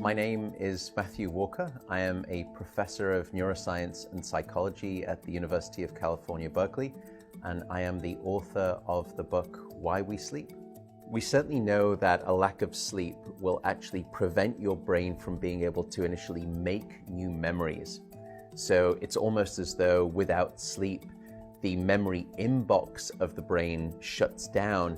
My name is Matthew Walker. I am a professor of neuroscience and psychology at the University of California, Berkeley, and I am the author of the book, Why We Sleep. We certainly know that a lack of sleep will actually prevent your brain from being able to initially make new memories. So it's almost as though without sleep, the memory inbox of the brain shuts down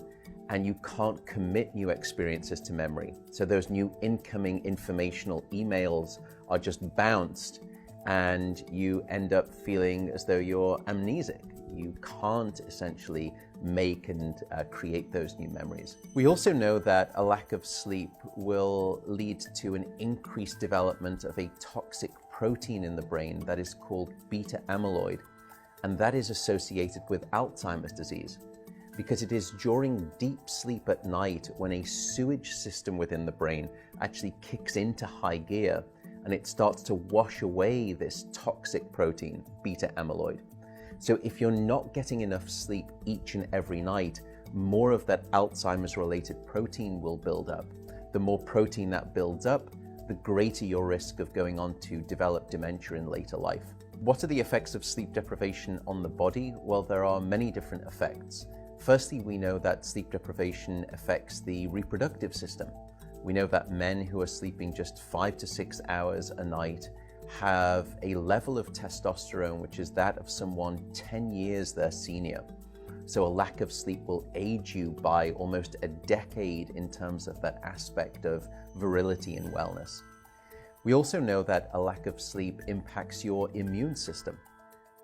and you can't commit new experiences to memory. So those new incoming informational emails are just bounced and you end up feeling as though you're amnesic. You can't essentially make and create those new memories. We also know that a lack of sleep will lead to an increased development of a toxic protein in the brain that is called beta amyloid, and that is associated with Alzheimer's disease, because it is during deep sleep at night when a sewage system within the brain actually kicks into high gear and it starts to wash away this toxic protein, beta amyloid. So if you're not getting enough sleep each and every night, more of that Alzheimer's related protein will build up. The more protein that builds up, the greater your risk of going on to develop dementia in later life. What are the effects of sleep deprivation on the body? Well, there are many different effects. Firstly, we know that sleep deprivation affects the reproductive system. We know that men who are sleeping just 5 to 6 hours a night have a level of testosterone which is that of someone 10 years their senior. So a lack of sleep will age you by almost a decade in terms of that aspect of virility and wellness. We also know that a lack of sleep impacts your immune system.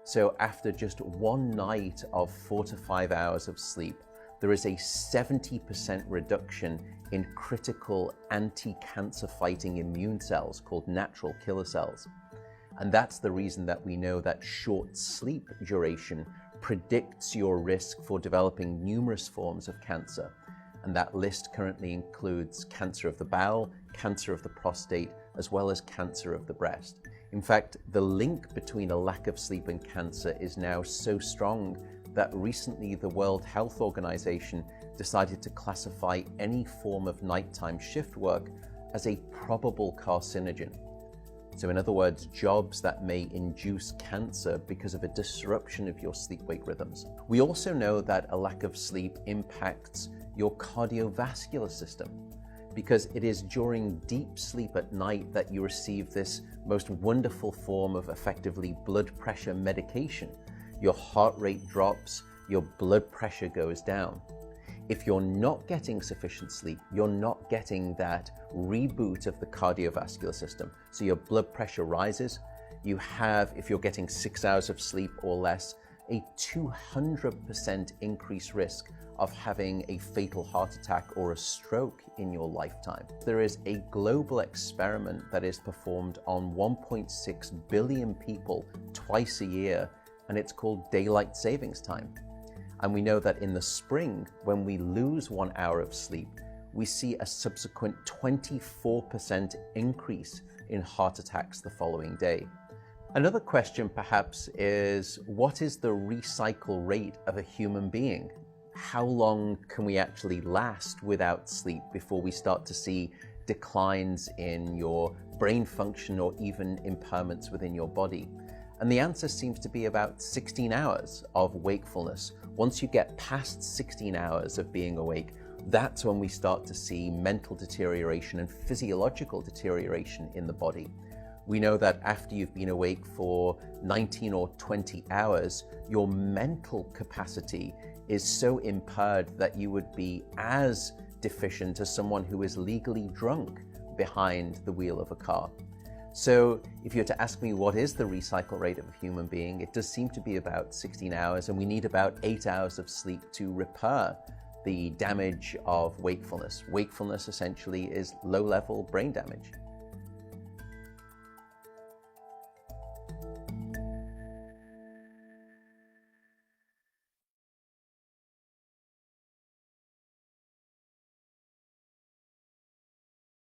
So after just one night of 4 to 5 hours of sleep, there is a 70% reduction in critical anti-cancer fighting immune cells called natural killer cells. And that's the reason that we know that short sleep duration predicts your risk for developing numerous forms of cancer. And that list currently includes cancer of the bowel, cancer of the prostate, as well as cancer of the breast. In fact, the link between a lack of sleep and cancer is now so strong that recently the World Health Organization decided to classify any form of nighttime shift work as a probable carcinogen. So in other words, jobs that may induce cancer because of a disruption of your sleep-wake rhythms. We also know that a lack of sleep impacts your cardiovascular system, because it is during deep sleep at night that you receive this most wonderful form of effectively blood pressure medication. Your heart rate drops, your blood pressure goes down. If you're not getting sufficient sleep, you're not getting that reboot of the cardiovascular system. So your blood pressure rises. You have, if you're getting 6 hours of sleep or less, a 200% increased risk of having a fatal heart attack or a stroke in your lifetime. There is a global experiment that is performed on 1.6 billion people twice a year, and it's called daylight savings time. And we know that in the spring, when we lose 1 hour of sleep, we see a subsequent 24% increase in heart attacks the following day. Another question perhaps is, what is the recycle rate of a human being? How long can we actually last without sleep before we start to see declines in your brain function or even impairments within your body? And the answer seems to be about 16 hours of wakefulness. Once you get past 16 hours of being awake, that's when we start to see mental deterioration and physiological deterioration in the body. We know that after you've been awake for 19 or 20 hours, your mental capacity is so impaired that you would be as deficient as someone who is legally drunk behind the wheel of a car. So if you were to ask me what is the recycle rate of a human being, it does seem to be about 16 hours, and we need about 8 hours of sleep to repair the damage of wakefulness. Wakefulness essentially is low-level brain damage.